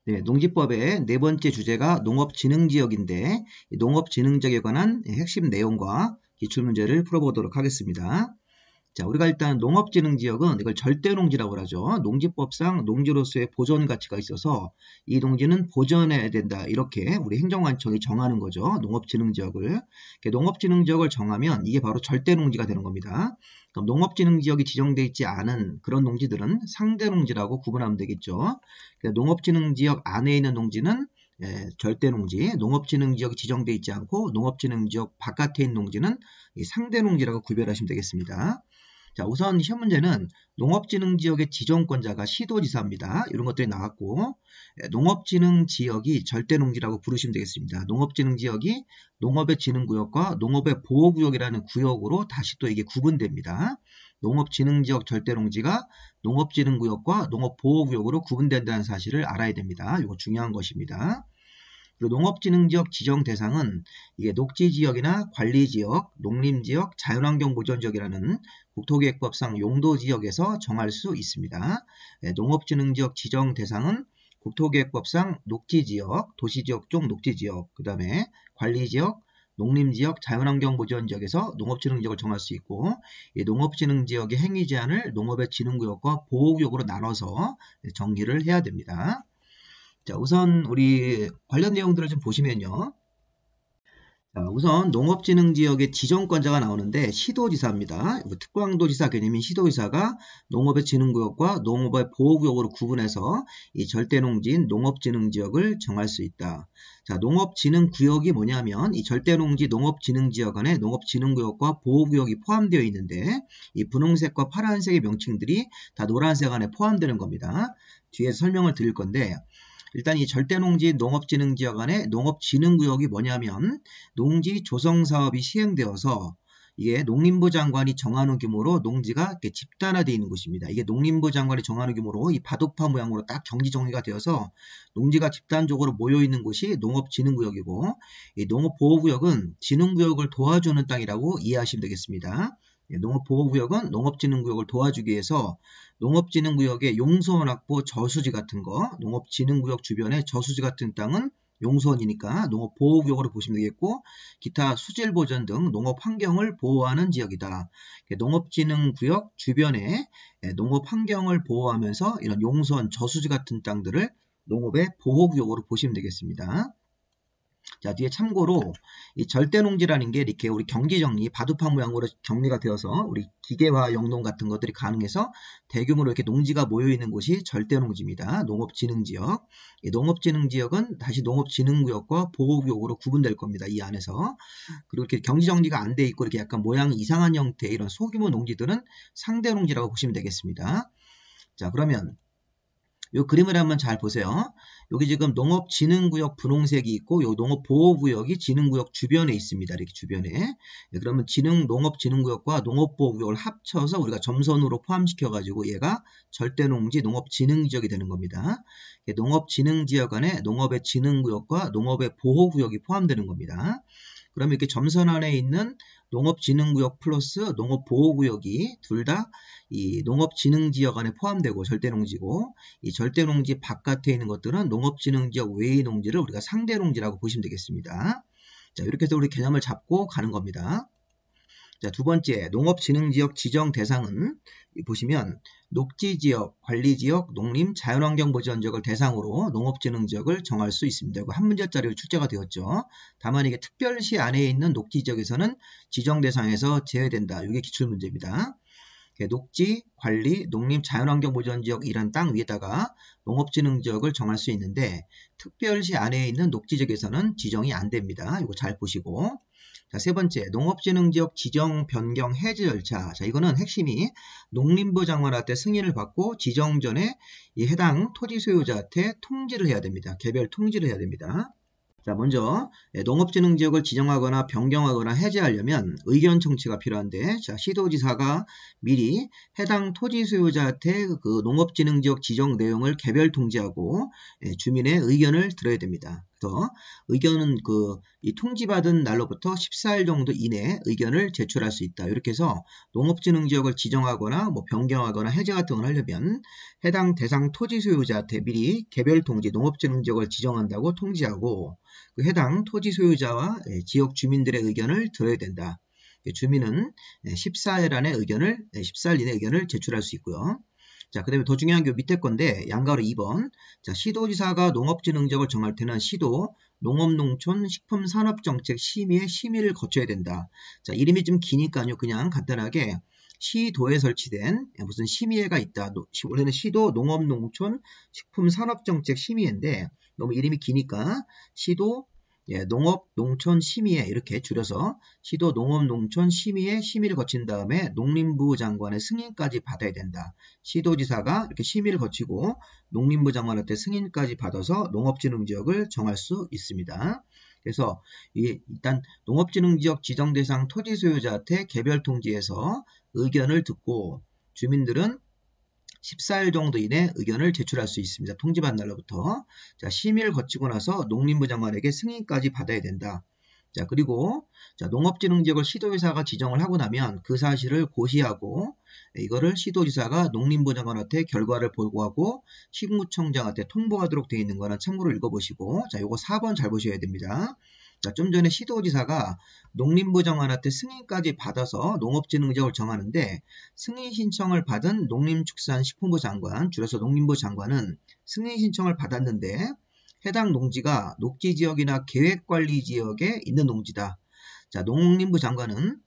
네, 농지법의 네 번째 주제가 농업진흥지역인데 이 농업진흥지역에 관한 핵심 내용과 기출문제를 풀어보도록 하겠습니다. 자, 우리가 일단 농업진흥지역은 이걸 절대농지라고 하죠. 농지법상 농지로서의 보존 가치가 있어서 이 농지는 보존해야 된다. 이렇게 우리 행정관청이 정하는 거죠. 농업진흥지역을. 농업진흥지역을 정하면 이게 바로 절대농지가 되는 겁니다. 그럼 농업진흥지역이 지정되어 있지 않은 그런 농지들은 상대농지라고 구분하면 되겠죠. 농업진흥지역 안에 있는 농지는 절대농지, 농업진흥지역이 지정되어 있지 않고 농업진흥지역 바깥에 있는 농지는 상대농지라고 구별하시면 되겠습니다. 자, 우선 시험 문제는 농업진흥지역의 지정권자가 시도지사입니다. 이런 것들이 나왔고 농업진흥지역이 절대농지라고 부르시면 되겠습니다. 농업진흥지역이 농업의 진흥구역과 농업의 보호구역이라는 구역으로 다시 또 이게 구분됩니다. 농업진흥지역 절대농지가 농업진흥구역과 농업보호구역으로 구분된다는 사실을 알아야 됩니다. 이거 중요한 것입니다. 그리고 농업진흥지역 지정 대상은 이게 녹지지역이나 관리지역, 농림지역, 자연환경보전지역이라는 국토계획법상 용도지역에서 정할 수 있습니다. 농업진흥지역 지정 대상은 국토계획법상 녹지지역, 도시지역 중 녹지지역, 그 다음에 관리지역, 농림지역, 자연환경보전지역에서 농업진흥지역을 정할 수 있고 이 농업진흥지역의 행위 제한을 농업의 진흥구역과 보호구역으로 나눠서 정리를 해야 됩니다. 자, 우선 우리 관련 내용들을 좀 보시면요. 자, 우선 농업진흥지역의 지정권자가 나오는데 시도지사입니다. 특광도지사 개념인 시도지사가 농업의 진흥구역과 농업의 보호구역으로 구분해서 이 절대농지인 농업진흥지역을 정할 수 있다. 자, 농업진흥구역이 뭐냐면 이 절대농지 농업진흥지역 안에 농업진흥구역과 보호구역이 포함되어 있는데 이 분홍색과 파란색의 명칭들이 다 노란색 안에 포함되는 겁니다. 뒤에서 설명을 드릴 건데 일단 이 절대농지 농업진흥지역 안에 농업진흥구역이 뭐냐면 농지 조성사업이 시행되어서 이게 농림부 장관이 정하는 규모로 농지가 이렇게 집단화되어 있는 곳입니다. 이게 농림부 장관이 정하는 규모로 이 바둑판 모양으로 딱 경지 정리가 되어서 농지가 집단적으로 모여 있는 곳이 농업진흥구역이고 이 농업보호구역은 진흥구역을 도와주는 땅이라고 이해하시면 되겠습니다. 농업보호구역은 농업진흥구역을 도와주기 위해서 농업진흥구역의 용소원 확보 저수지 같은 거, 농업진흥구역 주변의 저수지 같은 땅은 용소원이니까 농업보호구역으로 보시면 되겠고 기타 수질보전 등 농업환경을 보호하는 지역이다. 농업진흥구역 주변에 농업환경을 보호하면서 이런 용소원, 저수지 같은 땅들을 농업의 보호구역으로 보시면 되겠습니다. 자, 뒤에 참고로 이 절대농지라는 게 이렇게 우리 경지정리, 바둑판 모양으로 정리가 되어서 우리 기계화 영농 같은 것들이 가능해서 대규모로 이렇게 농지가 모여있는 곳이 절대농지입니다. 농업진흥지역. 이 농업진흥지역은 다시 농업진흥구역과 보호구역으로 구분될 겁니다. 이 안에서. 그리고 이렇게 경지정리가 안 돼 있고 이렇게 약간 모양이 이상한 형태의 이런 소규모 농지들은 상대농지라고 보시면 되겠습니다. 자, 그러면 이 그림을 한번 잘 보세요. 여기 지금 농업진흥구역 분홍색이 있고 이 농업보호구역이 진흥구역 주변에 있습니다. 이렇게 주변에. 그러면 농업진흥구역과 농업보호구역을 합쳐서 우리가 점선으로 포함시켜가지고 얘가 절대농지 농업진흥지역이 되는 겁니다. 농업진흥지역 안에 농업의 진흥구역과 농업의 보호구역이 포함되는 겁니다. 그러면 이렇게 점선 안에 있는 농업진흥구역 플러스 농업보호구역이 둘 다 이 농업진흥지역 안에 포함되고 절대농지고 이 절대농지 바깥에 있는 것들은 농업진흥지역 외의 농지를 우리가 상대농지라고 보시면 되겠습니다. 자, 이렇게 해서 우리 개념을 잡고 가는 겁니다. 자, 두 번째 농업진흥지역 지정 대상은 보시면 녹지지역, 관리지역, 농림, 자연환경보전지역을 대상으로 농업진흥지역을 정할 수 있습니다. 이거 한 문제짜리로 출제가 되었죠. 다만 이게 특별시 안에 있는 녹지지역에서는 지정 대상에서 제외된다. 이게 기출문제입니다. 녹지, 관리, 농림, 자연환경보전지역 이런 땅 위에다가 농업진흥지역을 정할 수 있는데 특별시 안에 있는 녹지지역에서는 지정이 안 됩니다. 이거 잘 보시고. 자, 세 번째, 농업진흥지역 지정 변경 해제 절차. 자, 이거는 핵심이 농림부 장관한테 승인을 받고 지정 전에 이 해당 토지 소유자한테 통지를 해야 됩니다. 개별 통지를 해야 됩니다. 자, 먼저 농업진흥지역을 지정하거나 변경하거나 해제하려면 의견 청취가 필요한데 자, 시도지사가 미리 해당 토지 소유자한테 그 농업진흥지역 지정 내용을 개별 통지하고 주민의 의견을 들어야 됩니다. 그 날로부터 의견은 이 통지받은 날로부터 14일 정도 이내에 의견을 제출할 수 있다. 이렇게 해서 농업진흥지역을 지정하거나 뭐 변경하거나 해제 같은 걸 하려면 해당 대상 토지 소유자한테 미리 개별 통지 농업진흥지역을 지정한다고 통지하고 그 해당 토지 소유자와 지역 주민들의 의견을 들어야 된다. 주민은 14일 이내 의견을 제출할 수 있고요. 자, 그 다음에 더 중요한 게 밑에 건데, 양가로 2번. 자, 시도지사가 농업진흥지역을 정할 때는 시도 농업농촌식품산업정책 심의의 심의를 거쳐야 된다. 자, 이름이 좀 기니까요. 그냥 간단하게 시도에 설치된 무슨 심의회가 있다. 원래는 시도 농업농촌식품산업정책 심의회인데, 너무 이름이 기니까 시도 농업농촌심의회 이렇게 줄여서 시도 농업농촌심의회 심의를 거친 다음에 농림부 장관의 승인까지 받아야 된다. 시도지사가 이렇게 심의를 거치고 농림부 장관한테 승인까지 받아서 농업진흥지역을 정할 수 있습니다. 그래서 일단 농업진흥지역 지정대상 토지 소유자한테 개별 통지해서 의견을 듣고 주민들은 14일 정도 이내 의견을 제출할 수 있습니다. 통지받은 날로부터. 자, 심의를 거치고 나서 농림부 장관에게 승인까지 받아야 된다. 자, 그리고 농업진흥지역을 시도지사가 지정을 하고 나면 그 사실을 고시하고 이거를 시도지사가 농림부 장관한테 결과를 보고하고 시군구청장한테 통보하도록 되어 있는 거는 참고로 읽어보시고 자, 요거 4번 잘 보셔야 됩니다. 자, 좀 전에 시도지사가 농림부 장관한테 승인까지 받아서 농업진흥지역을 정하는데 승인 신청을 받은 농림축산식품부 장관, 줄여서 농림부 장관은 승인 신청을 받았는데 해당 농지가 녹지지역이나 계획관리지역에 있는 농지다. 자, 농림부 장관은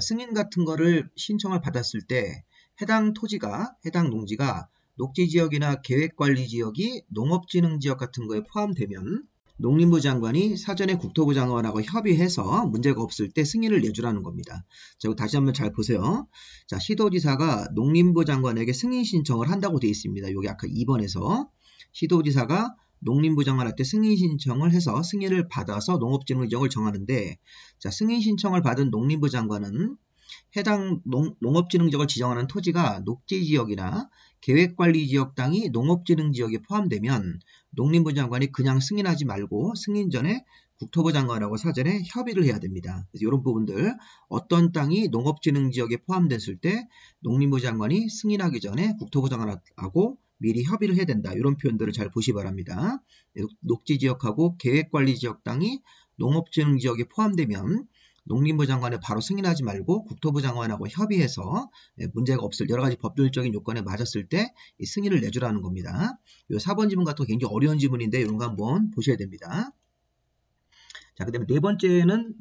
승인 같은 거를 신청을 받았을 때 해당 농지가 녹지지역이나 계획관리지역이 농업진흥지역 같은 거에 포함되면 농림부 장관이 사전에 국토부 장관하고 협의해서 문제가 없을 때 승인을 내주라는 겁니다. 자, 다시 한번 잘 보세요. 자, 시도지사가 농림부 장관에게 승인 신청을 한다고 되어 있습니다. 여기 아까 2번에서 시도지사가 농림부 장관한테 승인 신청을 해서 승인을 받아서 농업진흥지역을 정하는데 자, 승인 신청을 받은 농림부 장관은 해당 농업진흥지역을 지정하는 토지가 녹지지역이나 계획관리지역 땅이 농업진흥지역에 포함되면 농림부 장관이 그냥 승인하지 말고 승인 전에 국토부 장관하고 사전에 협의를 해야 됩니다. 그래서 이런 부분들 어떤 땅이 농업진흥지역에 포함됐을 때 농림부 장관이 승인하기 전에 국토부 장관하고 미리 협의를 해야 된다. 이런 표현들을 잘 보시 바랍니다. 녹지지역하고 계획관리지역 땅이 농업진흥지역에 포함되면 농림부 장관에 바로 승인하지 말고 국토부 장관하고 협의해서 문제가 없을 여러가지 법률적인 요건에 맞았을 때 승인을 내주라는 겁니다. 이 4번 지문 같은 거 굉장히 어려운 지문인데 이런 거 한번 보셔야 됩니다. 자, 그 다음에 네 번째는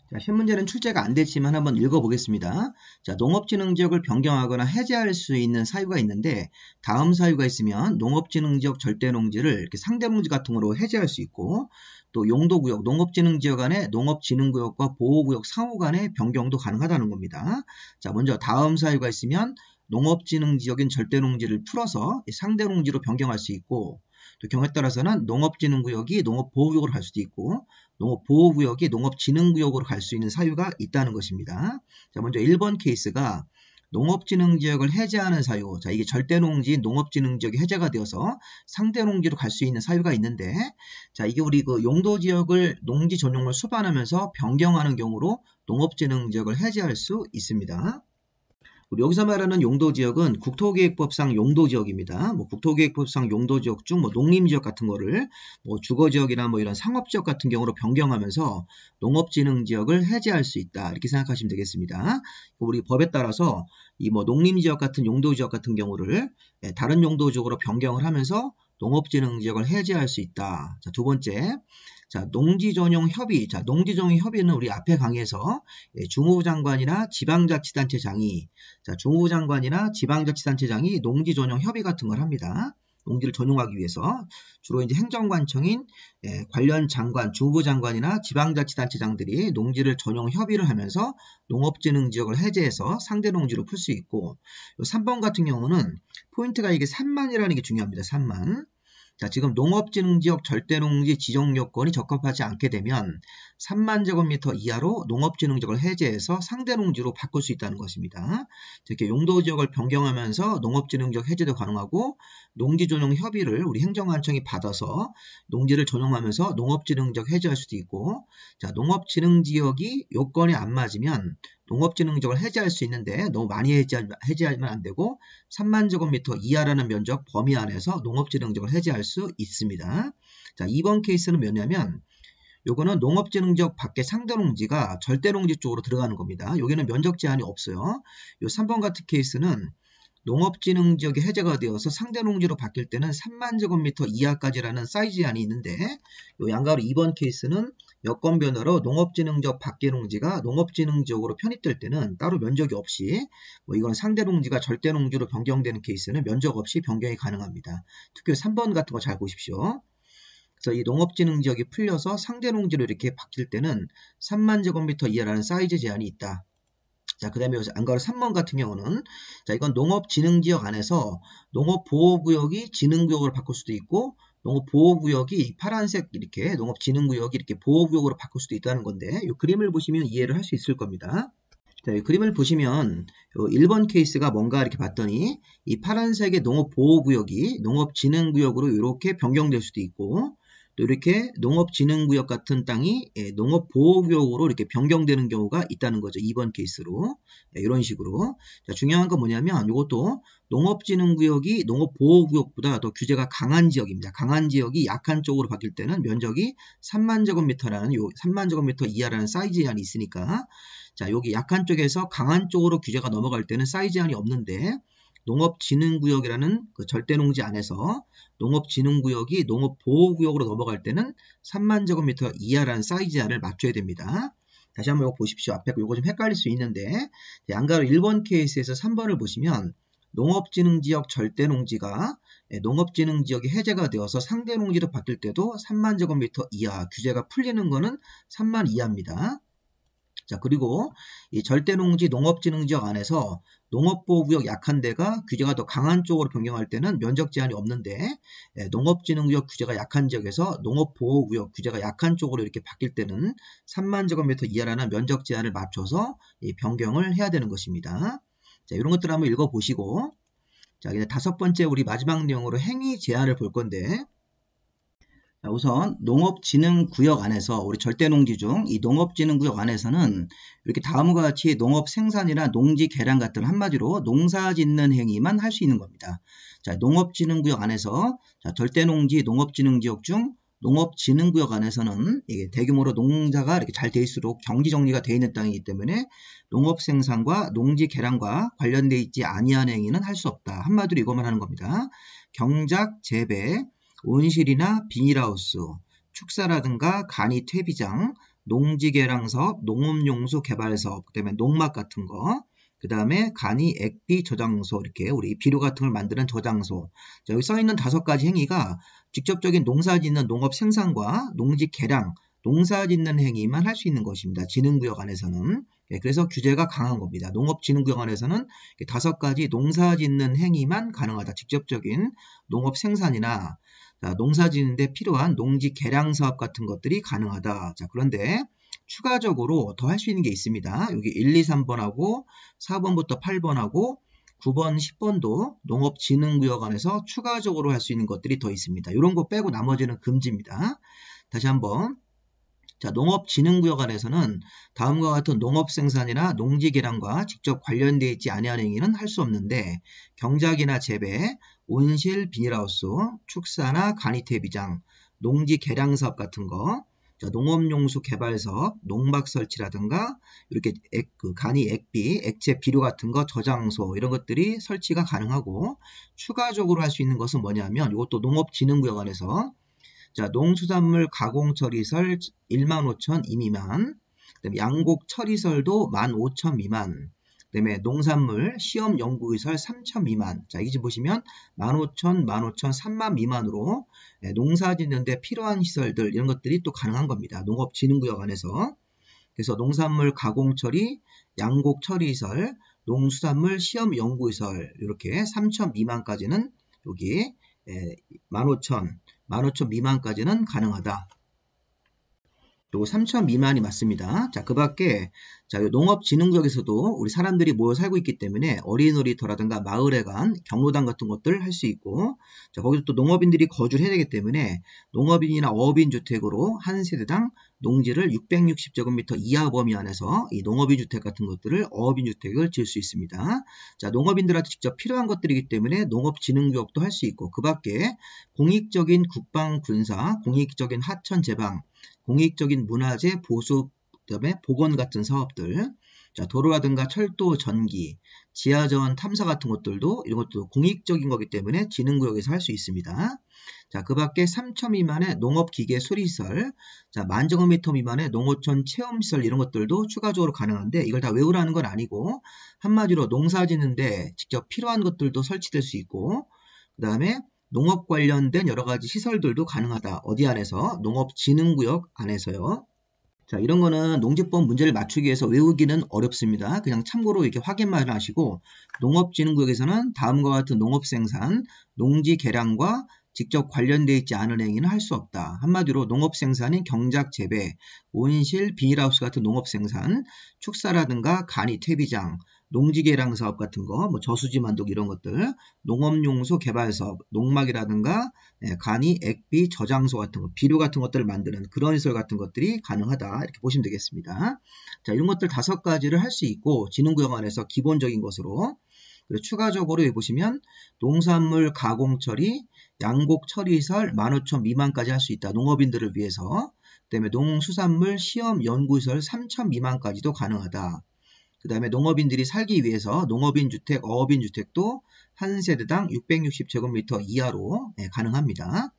자, 시문제는 출제가 안 됐지만 한번 읽어보겠습니다. 자, 농업진흥지역을 변경하거나 해제할 수 있는 사유가 있는데 다음 사유가 있으면 농업진흥지역 절대농지를 이렇게 상대농지 같은 거로 해제할 수 있고 또 용도구역, 농업진흥지역 안에 농업진흥구역과 보호구역 상호 간의 변경도 가능하다는 겁니다. 자, 먼저 다음 사유가 있으면 농업진흥지역인 절대농지를 풀어서 상대농지로 변경할 수 있고 또 경우에 따라서는 농업진흥구역이 농업보호구역으로 갈 수도 있고 농업보호구역이 농업진흥구역으로 갈 수 있는 사유가 있다는 것입니다. 자, 먼저 1번 케이스가 농업진흥지역을 해제하는 사유. 자, 이게 절대농지인 농업진흥지역이 해제가 되어서 상대농지로 갈 수 있는 사유가 있는데 자, 이게 우리 그 용도지역을 농지 전용을 수반하면서 변경하는 경우로 농업진흥지역을 해제할 수 있습니다. 우리 여기서 말하는 용도지역은 국토계획법상 용도지역입니다. 국토계획법상 용도지역 중 농림지역 같은 거를 주거지역이나 이런 상업지역 같은 경우로 변경하면서 농업진흥지역을 해제할 수 있다. 이렇게 생각하시면 되겠습니다. 우리 법에 따라서 이 농림지역 같은 용도지역 같은 경우를 다른 용도지역으로 변경을 하면서 농업진흥지역을 해제할 수 있다. 자, 두 번째. 자, 농지전용 협의. 자, 농지전용 협의는 우리 앞에 강의에서 주무부 장관이나 지방자치단체장이 주무부 장관이나 지방자치단체장이 농지전용 협의 같은 걸 합니다. 농지를 전용하기 위해서 주로 이제 행정관청인 관련 장관, 주무부 장관이나 지방자치단체장들이 농지를 전용 협의를 하면서 농업진흥지역을 해제해서 상대 농지로 풀 수 있고 3번 같은 경우는 포인트가 이게 산만이라는 게 중요합니다. 산만. 자, 지금 농업진흥지역 절대농지 지정 요건이 적합하지 않게 되면 3만 제곱미터 이하로 농업진흥지역을 해제해서 상대농지로 바꿀 수 있다는 것입니다. 이렇게 용도지역을 변경하면서 농업진흥지역 해제도 가능하고 농지존용 협의를 우리 행정관청이 받아서 농지를 전용하면서 농업진흥지역 해제할 수도 있고, 자, 농업진흥지역이 요건이 안 맞으면 농업진흥지역을 해제할 수 있는데 너무 많이 해제하면 안 되고 3만 제곱미터 이하라는 면적 범위 안에서 농업진흥지역을 해제할 수 있습니다. 자, 이번 케이스는 뭐냐면 요거는 농업진흥지역 밖에 상대농지가 절대농지 쪽으로 들어가는 겁니다. 여기는 면적 제한이 없어요. 요 3번 같은 케이스는 농업진흥지역이 해제가 되어서 상대농지로 바뀔 때는 3만 제곱미터 이하까지라는 사이즈 제한이 있는데, 요 양가로 2번 케이스는 여건 변화로 농업진흥지역 밖의 농지가 농업진흥지역으로 편입될 때는 따로 면적이 없이, 이건 상대농지가 절대농지로 변경되는 케이스는 면적 없이 변경이 가능합니다. 특히 3번 같은 거 잘 보십시오. 그래서 이 농업진흥지역이 풀려서 상대농지로 이렇게 바뀔 때는 3만 제곱미터 이하라는 사이즈 제한이 있다. 자, 그 다음에 안가로 3번 같은 경우는, 자, 이건 농업진흥지역 안에서 농업보호구역이 진흥구역으로 바꿀 수도 있고, 농업보호구역이 파란색 이렇게 농업진흥구역이 이렇게 보호구역으로 바꿀 수도 있다는 건데, 이 그림을 보시면 이해를 할 수 있을 겁니다. 자, 이 그림을 보시면 1번 케이스가 뭔가 이렇게 봤더니 이 파란색의 농업보호구역이 농업진흥구역으로 이렇게 변경될 수도 있고, 또 이렇게 농업진흥구역 같은 땅이 농업보호구역으로 이렇게 변경되는 경우가 있다는 거죠. 2번 케이스로. 이런 식으로. 자, 중요한 건 뭐냐면 이것도 농업진흥구역이 농업보호구역보다 더 규제가 강한 지역입니다. 강한 지역이 약한 쪽으로 바뀔 때는 면적이 3만 제곱미터라는 3만 제곱미터 이하라는 사이즈 제한이 있으니까, 자, 여기 약한 쪽에서 강한 쪽으로 규제가 넘어갈 때는 사이즈 제한이 없는데, 농업진흥구역이라는 그 절대농지 안에서 농업진흥구역이 농업보호구역으로 넘어갈 때는 3만 제곱미터 이하라는 사이즈 제한을 맞춰야 됩니다. 다시 한번 이거 보십시오. 앞에 이거 좀 헷갈릴 수 있는데, 양가로 1번 케이스에서 3번을 보시면 농업진흥지역 절대농지가 농업진흥지역이 해제가 되어서 상대농지로 바뀔 때도 3만 제곱미터 이하, 규제가 풀리는 거는 3만 이하입니다. 자, 그리고 이 절대농지 농업진흥지역 안에서 농업보호구역 약한 데가 규제가 더 강한 쪽으로 변경할 때는 면적 제한이 없는데, 농업진흥구역 규제가 약한 지역에서 농업보호구역 규제가 약한 쪽으로 이렇게 바뀔 때는 3만 제곱미터 이하라는 면적 제한을 맞춰서 이 변경을 해야 되는 것입니다. 자, 이런 것들 한번 읽어보시고, 자, 이제 5번째 우리 마지막 내용으로 행위 제한을 볼 건데, 자, 우선 농업진흥구역 안에서 우리 절대농지 중 이 농업진흥구역 안에서는 이렇게 다음과 같이 농업생산이나 농지 개량 같은 한마디로 농사 짓는 행위만 할 수 있는 겁니다. 자, 농업진흥구역 안에서 자, 절대농지 농업진흥지역 중 농업진흥구역 안에서는 이게 대규모로 농사가 이렇게 잘 돼 있을수록 경지정리가 되어 있는 땅이기 때문에 농업생산과 농지 개량과 관련되어 있지 아니한 행위는 할 수 없다. 한마디로 이것만 하는 겁니다. 경작, 재배, 온실이나 비닐하우스, 축사라든가 간이 퇴비장, 농지개량사업, 농업용수 개발사업, 그다음에 농막 같은 거, 그 다음에 간이 액비 저장소, 이렇게 우리 비료 같은 걸 만드는 저장소. 자, 여기 써있는 5가지 행위가 직접적인 농사 짓는 농업 생산과 농지 개량, 농사 짓는 행위만 할 수 있는 것입니다. 진흥구역 안에서는. 그래서 규제가 강한 겁니다. 농업진흥구역 안에서는 5가지 농사 짓는 행위만 가능하다. 직접적인 농업 생산이나 자, 농사 짓는데 필요한 농지 개량 사업 같은 것들이 가능하다. 자, 그런데 추가적으로 더 할 수 있는 게 있습니다. 여기 1, 2, 3번하고 4번부터 8번하고 9번, 10번도 농업진흥구역 안에서 추가적으로 할 수 있는 것들이 더 있습니다. 이런 거 빼고 나머지는 금지입니다. 다시 한번. 자, 농업진흥구역 안에서는 다음과 같은 농업생산이나 농지개량과 직접 관련되어 있지 아니한 행위는 할 수 없는데, 경작이나 재배, 온실, 비닐하우스, 축사나 간이퇴비장, 농지개량사업 같은 거, 자, 농업용수 개발사업, 농막 설치라든가 이렇게 간이 액비, 액체 비료 같은 거 저장소 이런 것들이 설치가 가능하고, 추가적으로 할 수 있는 것은 뭐냐면 이것도 농업진흥구역 안에서 자, 농수산물 가공처리설 15,000 이미만, 그다음에 양곡 처리설도 15,000 미만, 그다음에 농산물 시험 연구시설 3,000 미만. 자, 여기 지금 보시면 15,000, 15,000, 3만 미만으로 농사 짓는데 필요한 시설들 이런 것들이 또 가능한 겁니다. 농업진흥구역 안에서. 그래서 농산물 가공처리, 양곡 처리시설, 농수산물 시험 연구시설 이렇게 3,000 미만까지는 여기 15,000 15,000 미만까지는 가능하다. 그리고 3,000 미만이 맞습니다. 자, 그 밖에 자, 농업진흥구역에서도 우리 사람들이 모여 살고 있기 때문에 어린이 놀이터라든가 마을회관, 경로당 같은 것들 할 수 있고, 자, 거기서 또 농업인들이 거주를 해야 되기 때문에 농업인이나 어업인 주택으로 한 세대당 농지를 660제곱미터 이하 범위 안에서 이 농업인 주택 같은 것들을 어업인 주택을 지을 수 있습니다. 자, 농업인들한테 직접 필요한 것들이기 때문에 농업진흥구역도 할 수 있고, 그 밖에 공익적인 국방, 군사, 공익적인 하천 제방, 공익적인 문화재 보수, 그다음에 보건 같은 사업들, 자, 도로라든가 철도, 전기, 지하자원 탐사 같은 것들도 이런 것도 공익적인 거기 때문에 진흥구역에서 할 수 있습니다. 자, 그 밖에 3,000 미만의 농업기계 수리시설, 자, 10,000제곱미터 미만의 농어촌 체험시설 이런 것들도 추가적으로 가능한데 이걸 다 외우라는 건 아니고 한마디로 농사 짓는데 직접 필요한 것들도 설치될 수 있고, 그 다음에 농업 관련된 여러 가지 시설들도 가능하다. 어디 안에서? 농업진흥구역 안에서요. 자, 이런 거는 농지법 문제를 맞추기 위해서 외우기는 어렵습니다. 그냥 참고로 이렇게 확인만 하시고, 농업진흥구역에서는 다음과 같은 농업생산, 농지 개량과 직접 관련되어 있지 않은 행위는 할 수 없다. 한마디로 농업생산인 경작 재배, 온실, 비닐하우스 같은 농업생산, 축사라든가 간이 퇴비장, 농지개량 사업 같은 거, 뭐 저수지 만들기 이런 것들, 농업용소 개발 사업, 농막이라든가 간이, 액비, 저장소 같은 거, 비료 같은 것들을 만드는 그런 시설 같은 것들이 가능하다. 이렇게 보시면 되겠습니다. 자, 이런 것들 5가지를 할 수 있고 진흥구역 안에서 기본적인 것으로, 그리고 추가적으로 여기 보시면 농산물 가공 처리, 양곡 처리시설 15,000 미만까지 할 수 있다. 농업인들을 위해서. 그 다음에 농수산물 시험 연구시설 3,000 미만까지도 가능하다. 그 다음에 농업인들이 살기 위해서 농업인 주택, 어업인 주택도 한 세대당 660제곱미터 이하로 가능합니다.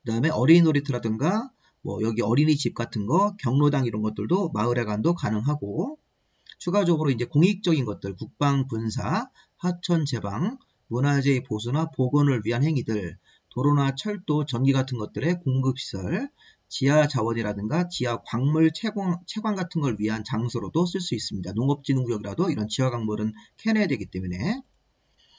그 다음에 어린이 놀이터라든가 뭐 여기 어린이집 같은 거, 경로당 이런 것들도 마을회관도 가능하고, 추가적으로 이제 공익적인 것들, 국방, 군사, 하천 제방, 문화재의 보수나 복원을 위한 행위들, 도로나 철도, 전기 같은 것들의 공급시설, 지하 자원이라든가 지하 광물 채광 같은 걸 위한 장소로도 쓸 수 있습니다. 농업진흥구역이라도 이런 지하 광물은 캐내야 되기 때문에.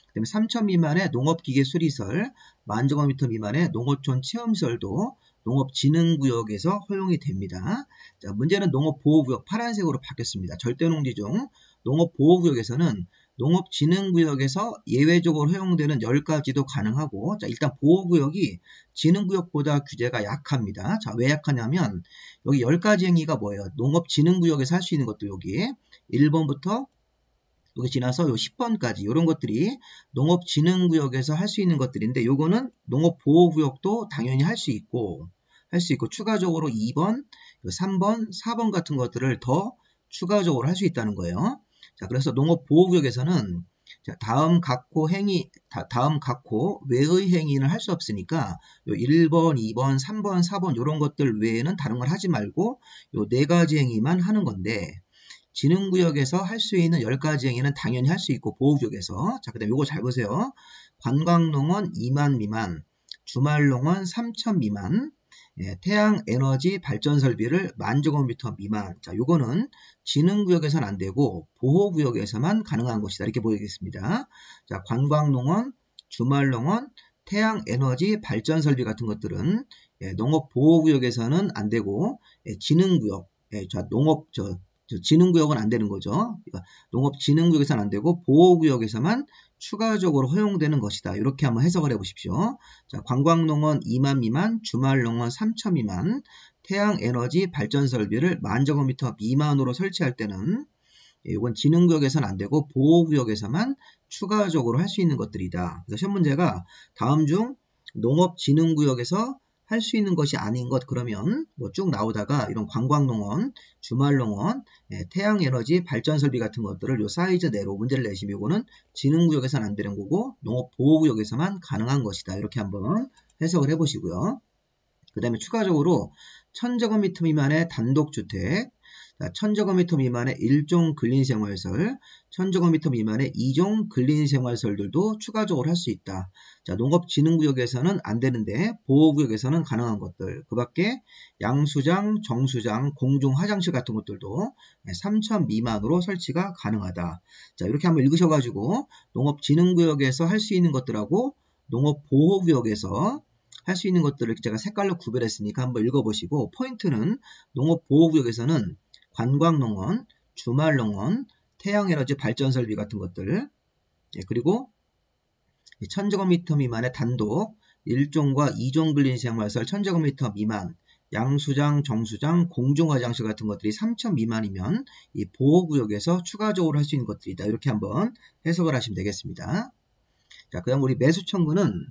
그다음에 3,000 미만의 농업기계 수리시설, 10,000제곱미터 미만의 농어촌 체험시설도 농업진흥구역에서 허용이 됩니다. 자, 문제는 농업보호구역 파란색으로 바뀌었습니다. 절대농지 중 농업보호구역에서는 농업진흥구역에서 예외적으로 허용되는 10가지도 가능하고, 자, 일단 보호구역이 진흥구역보다 규제가 약합니다. 자, 왜 약하냐면 여기 10가지 행위가 뭐예요? 농업진흥구역에서 할 수 있는 것도 여기 1번부터 여기 지나서 요 10번까지 이런 것들이 농업진흥구역에서 할 수 있는 것들인데, 요거는 농업보호구역도 당연히 할 수 있고 추가적으로 2번, 3번, 4번 같은 것들을 더 추가적으로 할 수 있다는 거예요. 자, 그래서 농업보호구역에서는 다음 각호 외의 행위는 할 수 없으니까 요 1번, 2번, 3번, 4번 이런 것들 외에는 다른 걸 하지 말고 요 4가지 행위만 하는 건데, 진흥구역에서 할 수 있는 10가지 행위는 당연히 할 수 있고 보호구역에서. 자, 그 다음에 요거 잘 보세요. 관광농원 2만 미만, 주말농원 3,000 미만, 태양에너지 발전 설비를 10,000제곱미터 미만. 자, 요거는 진흥구역에서는 안 되고 보호구역에서만 가능한 것이다. 이렇게 보이겠습니다. 자, 관광농원, 주말농원, 태양에너지 발전 설비 같은 것들은 농업보호구역에서는 안 되고 진흥구역, 진흥구역은 안 되는 거죠. 그러니까 농업진흥구역에서는 안 되고 보호구역에서만 추가적으로 허용되는 것이다. 이렇게 한번 해석을 해보십시오. 자, 관광농원 2만 미만, 주말농원 3,000 미만, 태양에너지 발전설비를 10,000제곱미터 미만으로 설치할 때는 이건 진흥구역에서는 안 되고 보호구역에서만 추가적으로 할 수 있는 것들이다. 그래서 시험 문제가 다음 중 농업진흥구역에서 할 수 있는 것이 아닌 것, 그러면 뭐 쭉 나오다가 이런 관광농원, 주말농원, 태양에너지 발전설비 같은 것들을 요 사이즈 내로 문제를 내시면 이거는 진흥구역에서는 안 되는 거고 농업보호구역에서만 가능한 것이다. 이렇게 한번 해석을 해보시고요. 그 다음에 추가적으로 1,000제곱미터 미만의 단독주택, 1,000제곱미터 미만의 1종 근린생활시설, 1,000제곱미터 미만의 2종 근린생활시설들도 추가적으로 할 수 있다. 자, 농업진흥구역에서는 안 되는데 보호구역에서는 가능한 것들, 그 밖에 양수장, 정수장, 공중화장실 같은 것들도 3,000 미만으로 설치가 가능하다. 자, 이렇게 한번 읽으셔가지고 농업진흥구역에서 할 수 있는 것들하고 농업보호구역에서 할 수 있는 것들을 제가 색깔로 구별했으니까 한번 읽어보시고, 포인트는 농업보호구역에서는 관광농원, 주말농원, 태양에너지 발전설비 같은 것들, 그리고 1000제곱미터 미만의 단독 1종과 2종 근린생활시설 1000제곱미터 미만, 양수장, 정수장, 공중화장실 같은 것들이 3000 미만이면 이 보호구역에서 추가적으로 할 수 있는 것들이다. 이렇게 한번 해석을 하시면 되겠습니다. 자, 그 다음 우리 매수청구는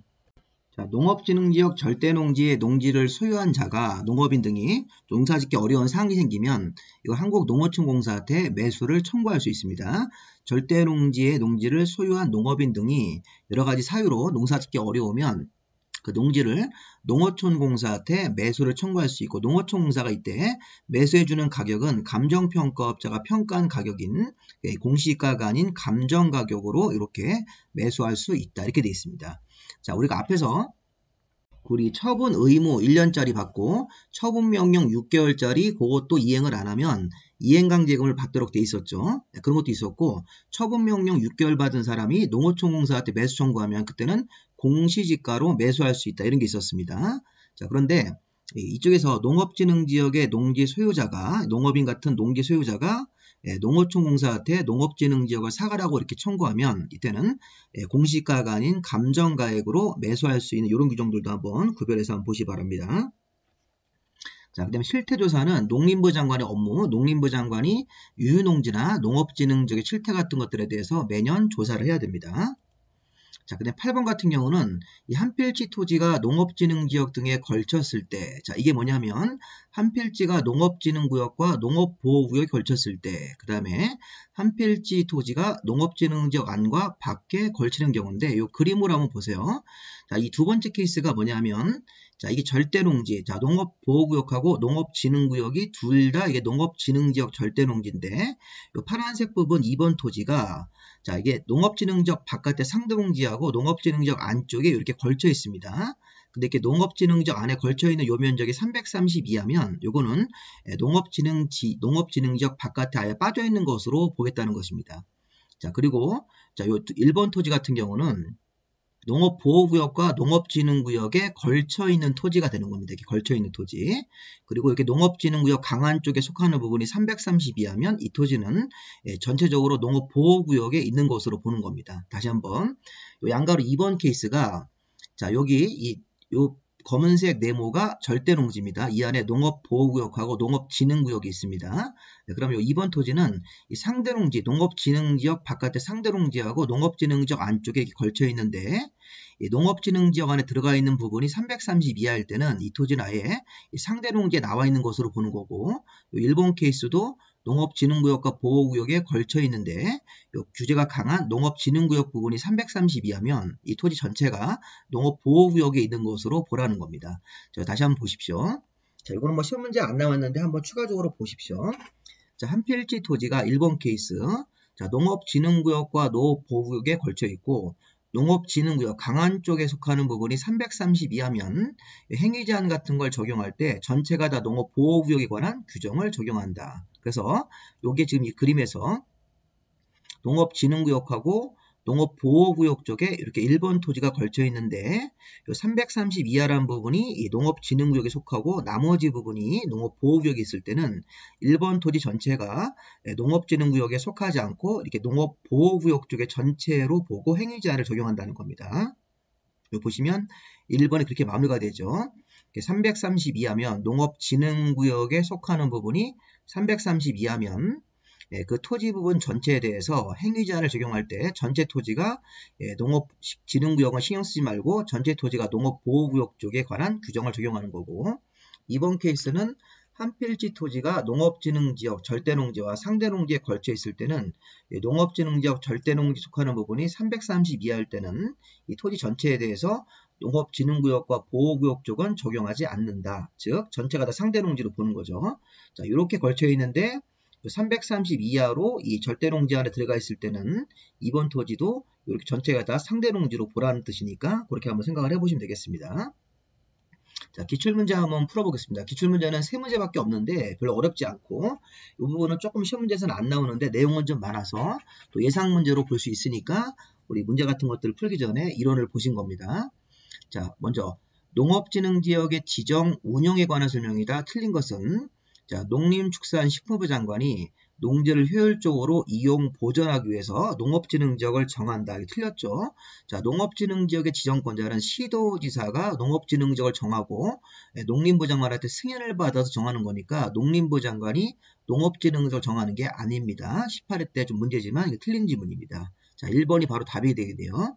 농업진흥지역 절대농지의 농지를 소유한 자가 농업인 등이 농사짓기 어려운 상황이 생기면 이걸 한국농어촌공사한테 매수를 청구할 수 있습니다. 절대농지의 농지를 소유한 농업인 등이 여러가지 사유로 농사짓기 어려우면 그 농지를 농어촌공사한테 매수를 청구할 수 있고, 농어촌공사가 이때 매수해주는 가격은 감정평가업자가 평가한 가격인 공시가가 아닌 감정가격으로 이렇게 매수할 수 있다. 이렇게 되어 있습니다. 자, 우리가 앞에서 우리 처분 의무 1년짜리 받고 처분명령 6개월짜리 그것도 이행을 안 하면 이행강제금을 받도록 돼 있었죠. 그런 것도 있었고, 처분명령 6개월 받은 사람이 농어촌공사한테 매수 청구하면 그때는 공시지가로 매수할 수 있다. 이런 게 있었습니다. 자, 그런데 이쪽에서 농업진흥지역의 농지 소유자가, 농업인 같은 농지 소유자가 농어촌공사한테 농업진흥지역을 사가라고 이렇게 청구하면 이때는 공시가가 아닌 감정가액으로 매수할 수 있는 이런 규정들도 한번 구별해서 한번 보시 바랍니다. 자, 그 다음에 실태조사는 농림부 장관의 업무, 농림부 장관이 유휴농지나 농업진흥지역의 실태 같은 것들에 대해서 매년 조사를 해야 됩니다. 자, 근데 8번 같은 경우는 이 한필지 토지가 농업진흥지역 등에 걸쳤을 때, 자, 이게 뭐냐면 한필지가 농업진흥구역과 농업보호구역에 걸쳤을 때, 그 다음에 한필지 토지가 농업진흥지역 안과 밖에 걸치는 경우인데, 이 그림으로 한번 보세요. 자, 이 두 번째 케이스가 뭐냐면, 자, 이게 절대농지, 자, 농업보호구역하고 농업진흥구역이 둘 다 이게 농업진흥지역 절대농지인데, 이 파란색 부분 2번 토지가, 자, 이게 농업진흥지역 바깥에 상대농지하고 농업진흥지역 안쪽에 이렇게 걸쳐 있습니다. 근데 이렇게 농업진흥지역 안에 걸쳐 있는 요 면적이 332하면 요거는 농업진흥지역 바깥에 아예 빠져 있는 것으로 보겠다는 것입니다. 자, 그리고 자, 요 1번 토지 같은 경우는 농업보호구역과 농업진흥구역에 걸쳐있는 토지가 되는 겁니다. 이렇게 걸쳐있는 토지. 그리고 이렇게 농업진흥구역 강한 쪽에 속하는 부분이 332하면 이 토지는 전체적으로 농업보호구역에 있는 것으로 보는 겁니다. 다시 한번. 양가로 2번 케이스가, 자, 여기 요 검은색 네모가 절대농지입니다. 이 안에 농업보호구역하고 농업진흥구역이 있습니다. 네, 그럼 요 2번 토지는 이 상대농지, 농업진흥지역 바깥에 상대농지하고 농업진흥지역 안쪽에 이렇게 걸쳐 있는데, 이 농업진흥지역 안에 들어가 있는 부분이 330 이하일 때는 이 토지는 아예 이 상대농지에 나와 있는 것으로 보는 거고, 요 일본 케이스도 농업진흥구역과 보호구역에 걸쳐 있는데 요 규제가 강한 농업진흥구역 부분이 332하면 이 토지 전체가 농업보호구역에 있는 것으로 보라는 겁니다. 자, 다시 한번 보십시오. 자, 이거는 뭐 시험 문제 안 나왔는데 한번 추가적으로 보십시오. 자, 한필지 토지가 1번 케이스, 자, 농업진흥구역과 농업보호구역에 걸쳐 있고, 농업진흥구역 강한 쪽에 속하는 부분이 332하면 행위제한 같은 걸 적용할 때 전체가 다 농업보호구역에 관한 규정을 적용한다. 그래서 이게 지금 이 그림에서 농업진흥구역하고 농업보호구역 쪽에 이렇게 1번 토지가 걸쳐 있는데, 이 330 이하라는 부분이 이 농업진흥구역에 속하고 나머지 부분이 농업보호구역에 있을 때는 1번 토지 전체가 농업진흥구역에 속하지 않고 이렇게 농업보호구역 쪽에 전체로 보고 행위제한을 적용한다는 겁니다. 여기 보시면 1번이 그렇게 마무리가 되죠. 330 이하면 농업진흥구역에 속하는 부분이 330 이하면 그 토지 부분 전체에 대해서 행위제한을 적용할 때 전체 토지가 농업진흥구역은 신경 쓰지 말고 전체 토지가 농업보호구역 쪽에 관한 규정을 적용하는 거고, 이번 케이스는 한필지 토지가 농업진흥지역 절대농지와 상대농지에 걸쳐 있을 때는 농업진흥지역 절대농지 속하는 부분이 330 이하일 때는 이 토지 전체에 대해서 농업진흥구역과 보호구역 쪽은 적용하지 않는다. 즉 전체가 다 상대농지로 보는 거죠. 자, 이렇게 걸쳐 있는데 330 이하로 이 절대농지 안에 들어가 있을 때는 이번 토지도 이렇게 전체가 다 상대농지로 보라는 뜻이니까 그렇게 한번 생각을 해보시면 되겠습니다. 자, 기출문제 한번 풀어보겠습니다. 기출문제는 3문제밖에 없는데 별로 어렵지 않고, 이 부분은 조금 시험 문제에서는 안 나오는데 내용은 좀 많아서 또 예상 문제로 볼 수 있으니까 우리 문제 같은 것들을 풀기 전에 이론을 보신 겁니다. 자, 먼저 농업진흥지역의 지정 운영에 관한 설명이다. 틀린 것은 자, 농림축산식품부 장관이 농지를 효율적으로 이용 보존하기 위해서 농업진흥지역을 정한다. 이게 틀렸죠. 자, 농업진흥지역의 지정권자는 시도지사가 농업진흥지역을 정하고 농림부 장관한테 승인을 받아서 정하는 거니까 농림부 장관이 농업진흥지역을 정하는 게 아닙니다. 18회 때 좀 문제지만 이게 틀린 지문입니다. 자, 1번이 바로 답이 되겠네요.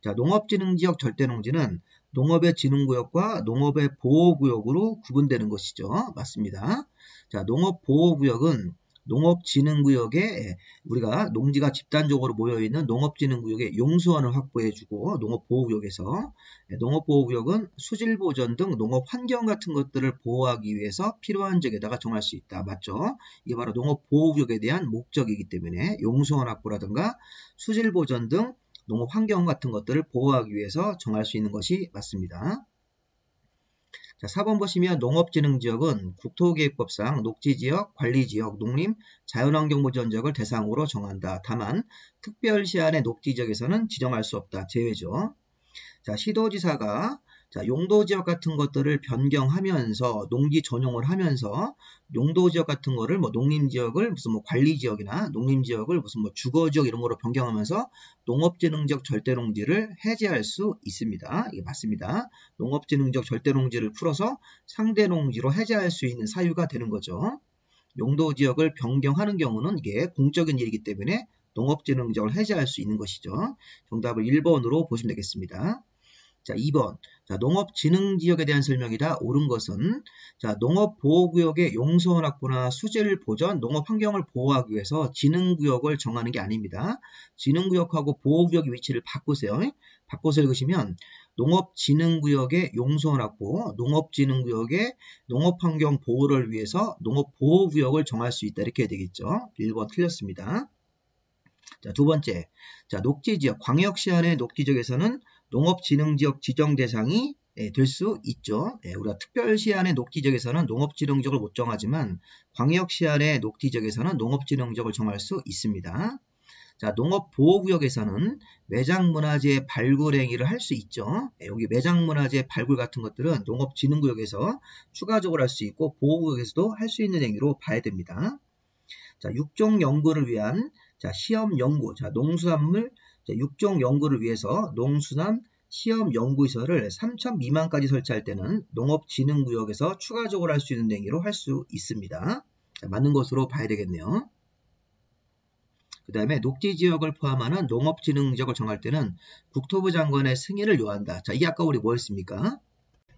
자, 농업진흥지역 절대농지는 농업의 진흥구역과 농업의 보호구역으로 구분되는 것이죠. 맞습니다. 자, 농업보호구역은 농업진흥구역에 우리가 농지가 집단적으로 모여있는 농업진흥구역에 용수원을 확보해주고 농업보호구역에서 농업보호구역은 수질보전 등 농업환경 같은 것들을 보호하기 위해서 필요한 지역에다가 정할 수 있다. 맞죠? 이게 바로 농업보호구역에 대한 목적이기 때문에 용수원 확보라든가 수질보전 등 농업환경 같은 것들을 보호하기 위해서 정할 수 있는 것이 맞습니다. 자, 4번 보시면 농업진흥지역은 국토계획법상 녹지지역, 관리지역, 농림, 자연환경보전지역을 대상으로 정한다. 다만 특별시안의 녹지지역에서는 지정할 수 없다. 제외죠. 자, 시도지사가 자, 용도지역 같은 것들을 변경하면서 농지 전용을 하면서 용도지역 같은 거를 뭐 농림지역을 무슨 뭐 관리지역이나 농림지역을 무슨 뭐 주거지역 이런 거로 변경하면서 농업진흥지역 절대농지를 해제할 수 있습니다. 이게 맞습니다. 농업진흥지역 절대농지를 풀어서 상대농지로 해제할 수 있는 사유가 되는 거죠. 용도지역을 변경하는 경우는 이게 공적인 일이기 때문에 농업진흥지역을 해제할 수 있는 것이죠. 정답을 1번으로 보시면 되겠습니다. 자, 2번. 자, 농업진흥지역에 대한 설명이다. 옳은 것은 자, 농업보호구역의 용수원 확보나 수질 보전, 농업환경을 보호하기 위해서 진흥구역을 정하는 게 아닙니다. 진흥구역하고 보호구역의 위치를 바꾸세요. 바꿔서 읽으시면 농업진흥구역의 용수원 확보, 농업진흥구역의 농업환경 보호를 위해서 농업보호구역을 정할 수 있다. 이렇게 해야 되겠죠. 1번 틀렸습니다. 자, 두 번째. 자, 녹지지역, 광역시안의 녹지지역에서는 농업진흥지역 지정 대상이 될 수 있죠. 우리가 특별시안의 녹지지역에서는 농업진흥지역을 못 정하지만 광역시안의 녹지지역에서는 농업진흥지역을 정할 수 있습니다. 자, 농업보호구역에서는 매장문화재 발굴 행위를 할 수 있죠. 여기 매장문화재 발굴 같은 것들은 농업진흥구역에서 추가적으로 할 수 있고 보호구역에서도 할 수 있는 행위로 봐야 됩니다. 자, 육종 연구를 위한 자, 시험 연구, 자, 농수산물 육종 연구를 위해서 농수산 시험 연구시설을 3천 미만까지 설치할 때는 농업진흥구역에서 추가적으로 할 수 있는 행위로 할 수 있습니다. 자, 맞는 것으로 봐야 되겠네요. 그 다음에 녹지지역을 포함하는 농업진흥지역을 정할 때는 국토부 장관의 승인을 요한다. 자, 이게 아까 우리 뭐 했습니까?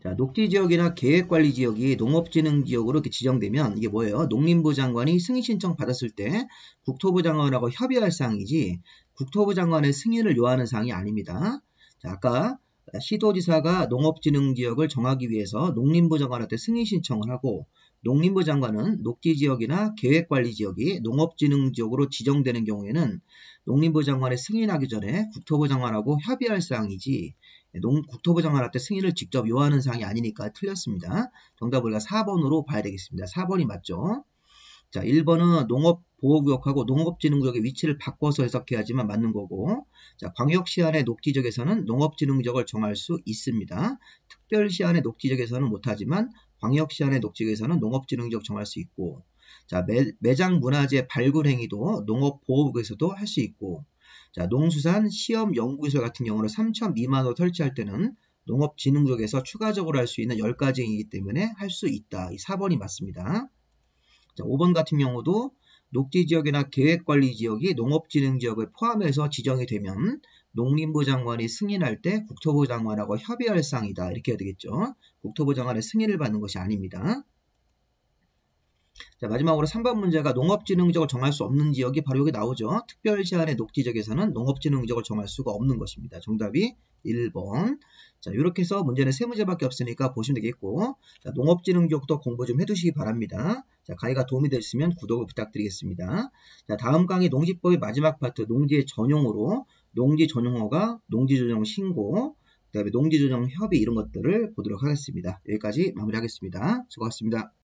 자, 녹지지역이나 계획관리지역이 농업진흥지역으로 이렇게 지정되면 이게 뭐예요? 농림부 장관이 승인 신청 받았을 때 국토부 장관하고 협의할 사항이지 국토부 장관의 승인을 요하는 사항이 아닙니다. 자, 아까 시도지사가 농업진흥지역을 정하기 위해서 농림부 장관한테 승인 신청을 하고 농림부 장관은 녹지지역이나 계획관리지역이 농업진흥지역으로 지정되는 경우에는 농림부 장관의 승인하기 전에 국토부 장관하고 협의할 사항이지 국토부 장관한테 승인을 직접 요하는 사항이 아니니까 틀렸습니다. 정답을 우리가 4번으로 봐야 되겠습니다. 4번이 맞죠? 자, 1번은 농업보호구역하고 농업진흥구역의 위치를 바꿔서 해석해야지만 맞는 거고 자, 광역시안의 녹지지역에서는 농업진흥지역을 정할 수 있습니다. 특별시안의 녹지지역에서는 못하지만 광역시안의 녹지지역에서는 농업진흥지역 정할 수 있고 자, 매장문화재 발굴 행위도 농업보호구역에서도 할 수 있고 자, 농수산 시험 연구시설 같은 경우는 3천 미만으로 설치할 때는 농업진흥구역에서 추가적으로 할 수 있는 10가지 행위이기 때문에 할 수 있다. 이 4번이 맞습니다. 자, 5번 같은 경우도 녹지지역이나 계획관리지역이 농업진흥지역을 포함해서 지정이 되면 농림부 장관이 승인할 때 국토부 장관하고 협의할 사항이다. 이렇게 해야 되겠죠. 국토부 장관의 승인을 받는 것이 아닙니다. 자, 마지막으로 3번 문제가 농업진흥지역을 정할 수 없는 지역이 바로 여기 나오죠. 특별시안의 녹지지역에서는 농업진흥지역을 정할 수가 없는 것입니다. 정답이 1번. 자, 이렇게 해서 문제는 3문제밖에 없으니까 보시면 되겠고 자, 농업진흥지역도 공부 좀 해두시기 바랍니다. 자, 강의가 도움이 되셨으면 구독을 부탁드리겠습니다. 자, 다음 강의 농지법의 마지막 파트 농지의 전용어로 농지 전용어가 농지조정 신고 그 다음에 농지조정 협의 이런 것들을 보도록 하겠습니다. 여기까지 마무리하겠습니다. 수고하셨습니다.